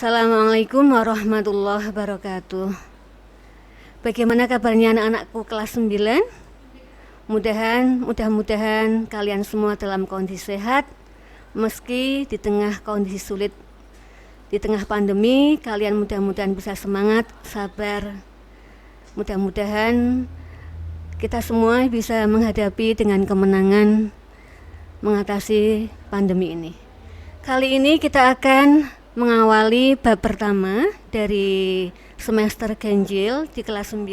Assalamualaikum warahmatullahi wabarakatuh. Bagaimana kabarnya anak-anakku kelas 9? Mudah-mudahan kalian semua dalam kondisi sehat. Meski di tengah kondisi sulit, di tengah pandemi, kalian mudah-mudahan bisa semangat, sabar. Mudah-mudahan kita semua bisa menghadapi dengan kemenangan mengatasi pandemi ini. Kali ini kita akan mengawali bab pertama dari semester ganjil di kelas 9.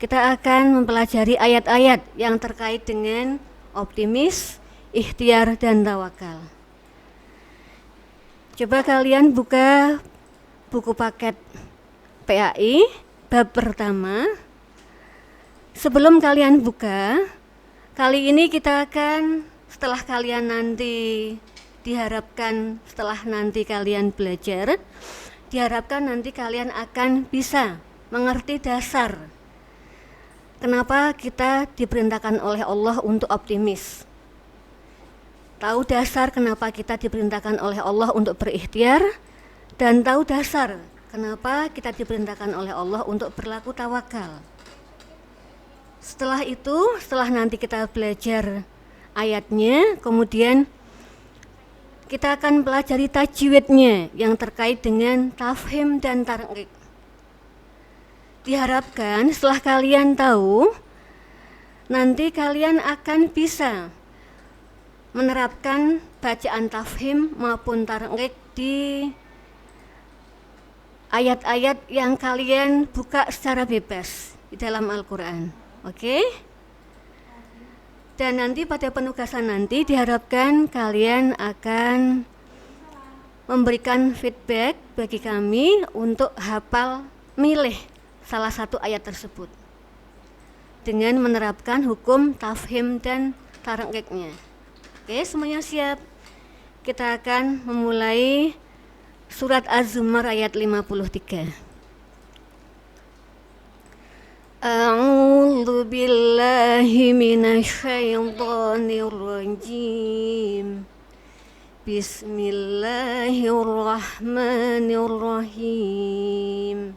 Kita akan mempelajari ayat-ayat yang terkait dengan optimis, ikhtiar, dan tawakal. Coba kalian buka buku paket PAI bab pertama. Sebelum kalian buka, kali ini kita akan, setelah kalian nanti diharapkan setelah nanti kalian belajar, diharapkan nanti kalian akan bisa mengerti dasar kenapa kita diperintahkan oleh Allah untuk optimis. Tahu dasar kenapa kita diperintahkan oleh Allah untuk berikhtiar, dan tahu dasar kenapa kita diperintahkan oleh Allah untuk berlaku tawakal. Setelah itu, setelah nanti kita belajar ayatnya, kemudian kita akan pelajari tajwidnya yang terkait dengan tafhim dan tarqiq. Diharapkan setelah kalian tahu, nanti kalian akan bisa menerapkan bacaan tafhim maupun tarqiq di ayat-ayat yang kalian buka secara bebas di dalam Al-Quran. Oke? Dan nanti pada penugasan nanti diharapkan kalian akan memberikan feedback bagi kami untuk hafal milih salah satu ayat tersebut dengan menerapkan hukum tafhim dan tarqiqnya. Oke, semuanya siap? Kita akan memulai surat Az-Zumar ayat 53. A'udzu billahi minasyaitonir rajim. Bismillahirrahmanirrahim.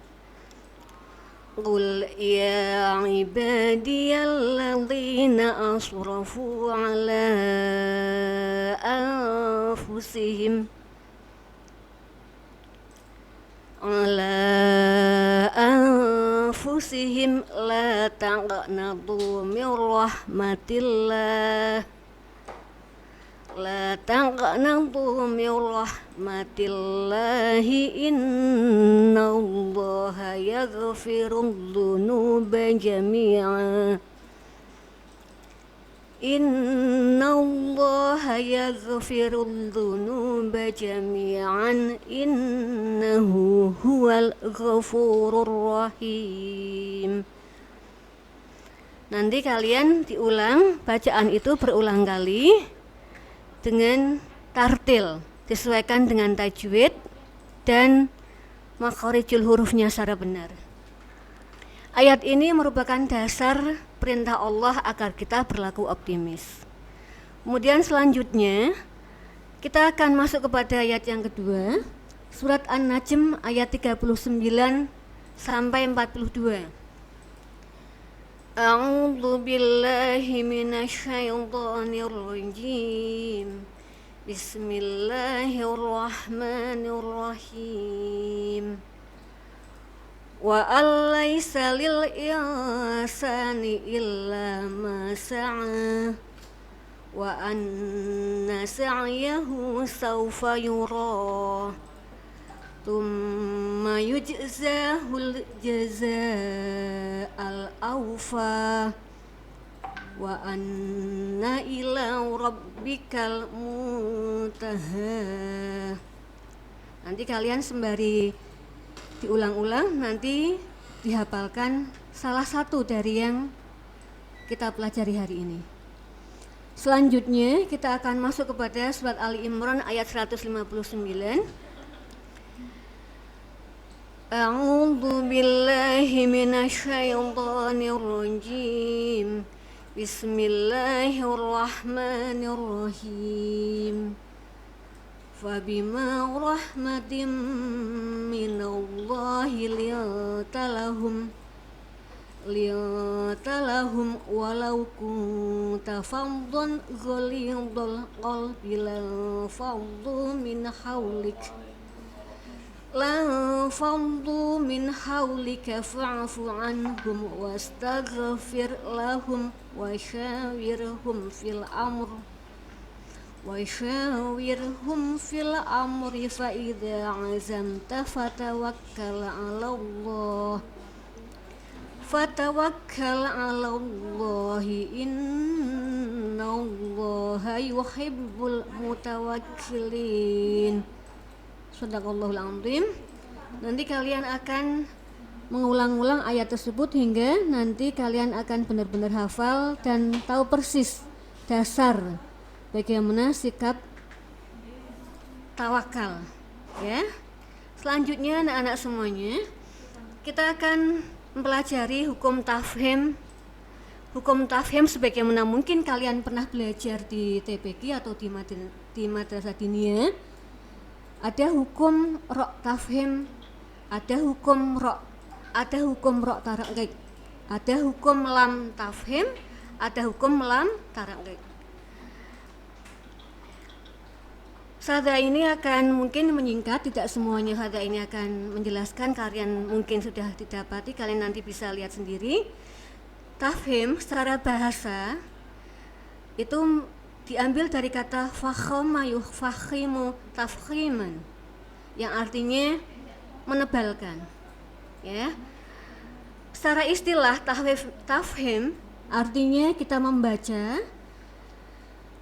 Qul ya ibadiyalladzina asrafu ala anfusihim la taqnatu min rahmatillah innallaha yaghfirudz dzunuba jami'a innahu huwal ghafurur rahim. Nanti kalian diulang bacaan itu berulang kali dengan tartil, disesuaikan dengan tajwid dan makharijul hurufnya secara benar. Ayat ini merupakan dasar perintah Allah agar kita berlaku optimis. Kemudian selanjutnya kita akan masuk kepada ayat yang kedua, surat An-Najm ayat 39 sampai 42. A'udzu billahi minasyaitonir rajim. Bismillahirrahmanirrahim. Wa allaysa lil insani illa ma sa'a wa anna sa'yahu sawfa yura thumma yujzahul jazaa'al awfa wa anna ila rabbikal muntaha. Nanti kalian sembari diulang-ulang, nanti dihafalkan salah satu dari yang kita pelajari hari ini. Selanjutnya kita akan masuk kepada surat Ali Imran ayat 159. A'udzu billahi minasyaitonir rajim. Bismillahirrahmanirrahim. Fabima rahmatim minallahi lintalahum walau kunta faddan ghalidhal qalbi lanfaddu min hawlika fa'fu anhum wastaghfir lahum wa syawirhum fil amri fa idza azamta fatawakkal 'ala Allah innallaha yuhibbul mutawakkilin. Shadaqallahul azim. Nanti kalian akan mengulang-ulang ayat tersebut hingga nanti kalian akan benar-benar hafal dan tahu persis dasar bagaimana sikap tawakal, ya. Selanjutnya anak-anak semuanya, kita akan mempelajari hukum tafhim. Hukum tafhim sebagaimana mungkin kalian pernah belajar di TPQ atau di madrasah diniyah. Ada hukum rok tafhim, ada hukum rok tarakik, ada hukum lam tafhim, ada hukum lam tarakik. Sada ini akan mungkin menyingkat, tidak semuanya sada ini akan menjelaskan, kalian mungkin sudah didapati, kalian nanti bisa lihat sendiri. Tafhim secara bahasa itu diambil dari kata fakhama yufakhimu tafkhiman, yang artinya menebalkan, ya. Secara istilah tafhim artinya kita membaca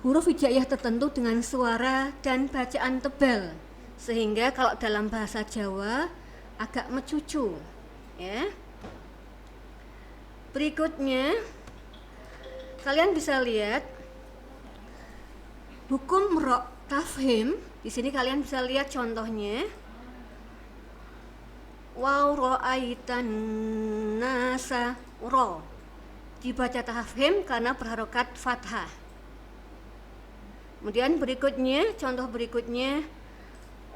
huruf hijaiyah tertentu dengan suara dan bacaan tebal, sehingga kalau dalam bahasa Jawa agak mecucu, ya. Berikutnya kalian bisa lihat hukum ro tafhim. Di sini kalian bisa lihat contohnya. Wa ra'aitan nasa, ro dibaca tafhim karena berharokat fathah. Kemudian berikutnya, contoh berikutnya,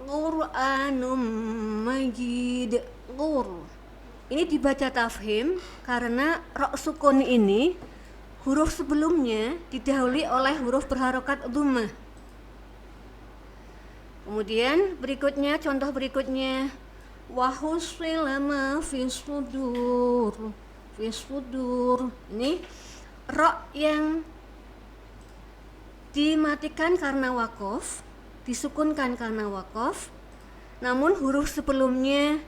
Qur'anum Majid, ini dibaca tafhim karena ro sukun ini huruf sebelumnya didahului oleh huruf berharokat dhammah. Kemudian berikutnya, contoh berikutnya, wa husila ma fis sudur. Ini ro yang dimatikan karena waqaf, disukunkan karena waqaf, namun huruf sebelumnya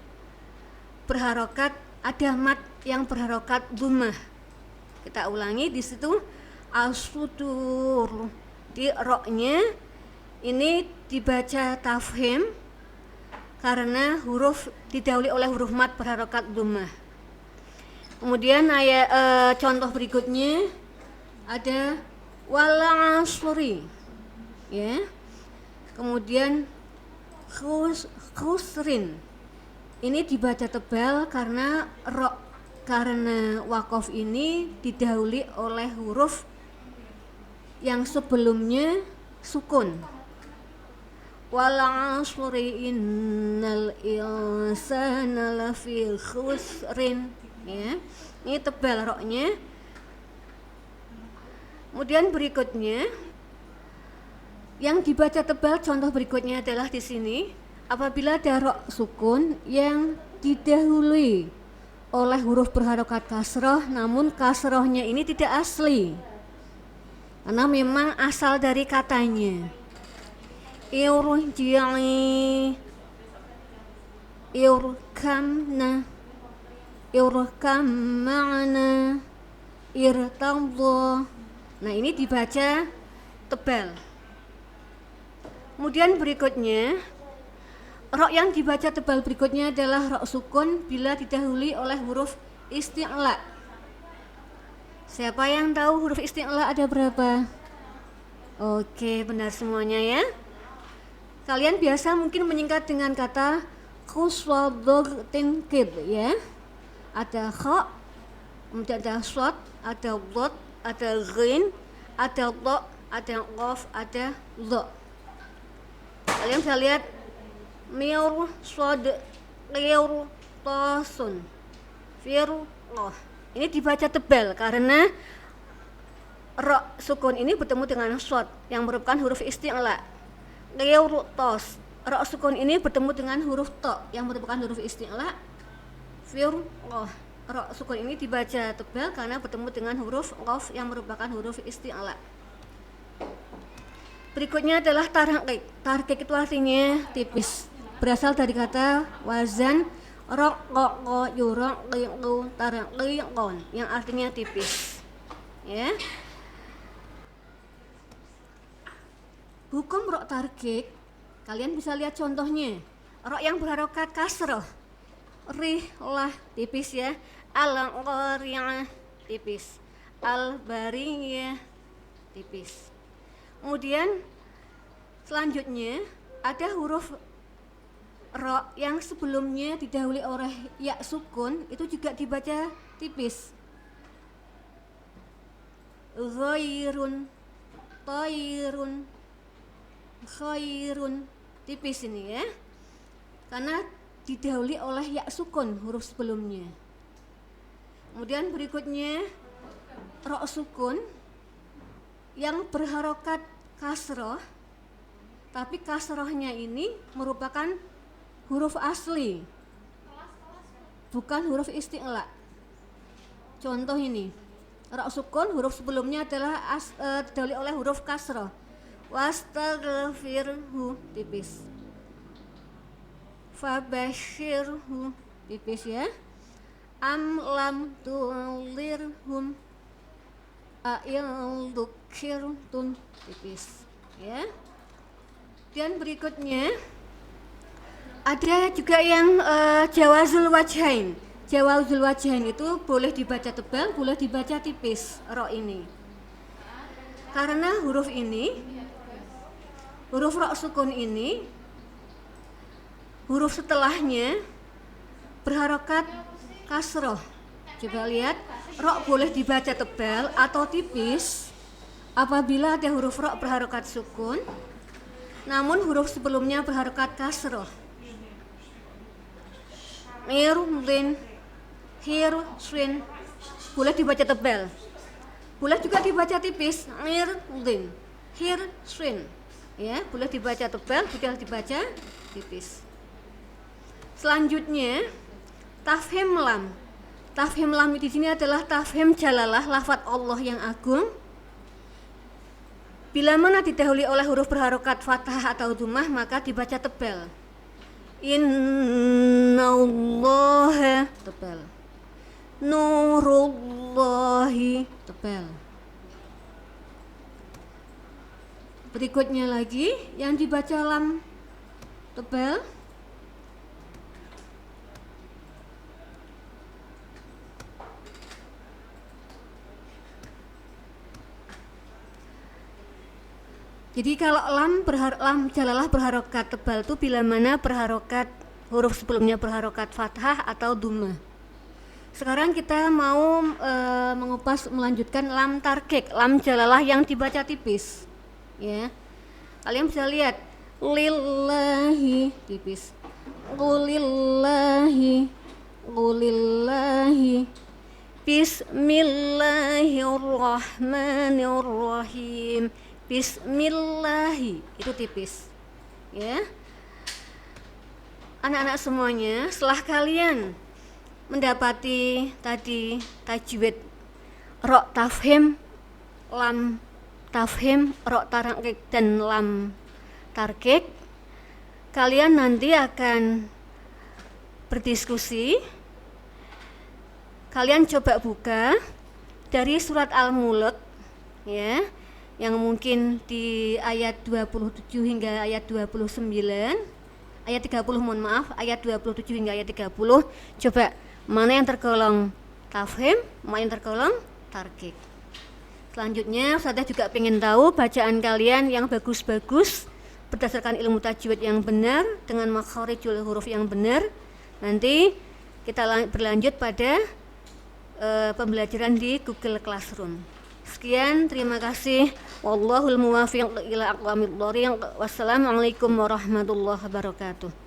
berharokat, ada mat yang berharokat dhammah. Kita ulangi di situ, as-sudur. Di ro-nya ini dibaca tafhim karena huruf didahului oleh huruf mat berharokat dhammah. Kemudian contoh berikutnya ada wal 'asri, ya. Kemudian khusrin. Ini dibaca tebal karena ro, karena waqaf ini didahului oleh huruf yang sebelumnya sukun. Wal 'asri innal insana lafi khusrin, ya. Ini tebal ro-nya. Kemudian berikutnya yang dibaca tebal, contoh berikutnya adalah di sini. Apabila ada ro sukun yang didahului oleh huruf berharokat kasroh, namun kasrohnya ini tidak asli, karena memang asal dari katanya. Irji'i, irkamna, irkam ma'ana, irtadha. Nah, ini dibaca tebal. Kemudian berikutnya, ro yang dibaca tebal berikutnya adalah ro sukun bila didahului oleh huruf isti'la. Siapa yang tahu huruf isti'la ada berapa? Oke, benar semuanya, ya. Kalian biasa mungkin menyingkat dengan kata khuswadog tinkid, ya. Ada kha, kemudian ada shad, ada dhad, ada ghin, ada dha, ada qaf, ada dha. Kalian bisa lihat mir sod lir tosun firloh. Ini dibaca tebal karena ro sukun ini bertemu dengan sod yang merupakan huruf isti'la. Lir tos, ro sukun ini bertemu dengan huruf to yang merupakan huruf isti'la. Firloh, ro sukun ini dibaca tebal karena bertemu dengan huruf qaf yang merupakan huruf isti'la. Berikutnya adalah tarqiq. Tarqiq itu artinya tipis. Berasal dari kata wazan raqqa yuraqqiqu tarqiqon yang artinya tipis. Ya. Hukum ro tarqiq, kalian bisa lihat contohnya. Ro yang berharokat kasroh. Rihlah tipis ya. Al-qari'ah tipis. Al-bariyah tipis. Kemudian selanjutnya ada huruf ro yang sebelumnya didahului oleh ya sukun, itu juga dibaca tipis. Ghairun, tairun, khairun, tipis ini ya, karena didahului oleh ya sukun huruf sebelumnya. Kemudian berikutnya ro sukun yang berharokat kasroh, tapi kasrohnya ini merupakan huruf asli, bukan huruf isti'la. Contoh ini, ro sukun huruf sebelumnya adalah didahului oleh huruf kasroh. Wastaghfirhu tipis. Fabashirhu tipis ya. Am lam tulirhum a'il dukirtun tipis ya. Dan berikutnya ada juga yang jawazul wajhain. Jawazul wajhain itu boleh dibaca tebal, boleh dibaca tipis ro ini. Karena huruf ini, huruf ro sukun ini, huruf setelahnya berharokat kasroh. Coba lihat, ro boleh dibaca tebal atau tipis apabila ada huruf ro berharokat sukun, namun huruf sebelumnya berharokat kasroh. Irdin, hirswin, boleh dibaca tebal, boleh juga dibaca tipis. Irdin, hirswin, ya, boleh dibaca tebal, boleh dibaca tipis. Selanjutnya tafhim lam. Tafhim lam di sini adalah tafhim jalalah, lafadz Allah yang agung. Bila mana didahului oleh huruf berharokat fathah atau dhammah maka dibaca tebal. Innallaha tebal. Nurullahi tebal. Berikutnya lagi yang dibaca lam tebal. Jadi kalau lam jalalah berharokat tebal itu bila mana berharokat huruf sebelumnya berharokat fathah atau dhammah. Sekarang kita mau melanjutkan lam tarqiq, lam jalalah yang dibaca tipis. Ya. Kalian bisa lihat lillahi tipis. Qulillahi, qulillahi. Bismillahirrahmanirrahim. Bismillahi itu tipis ya. Anak-anak semuanya, setelah kalian mendapati tadi tajwid ro tafhim, lam tafhim, ro tarqiq dan lam tarqiq, kalian nanti akan berdiskusi. Kalian coba buka dari surat Al-Mulk ya, yang mungkin di ayat 27 hingga ayat 29, ayat 30 mohon maaf, ayat 27 hingga ayat 30. Coba mana yang tergolong tafhim, mana yang tergolong tarqiq. Selanjutnya saya juga ingin tahu bacaan kalian yang bagus-bagus berdasarkan ilmu tajwid yang benar dengan makharijul huruf yang benar. Nanti kita berlanjut pada pembelajaran di Google Classroom. Sekian, terima kasih. Wallahul muwaffiq ila aqwamit thoriq. Wassalamualaikum warahmatullahi wabarakatuh.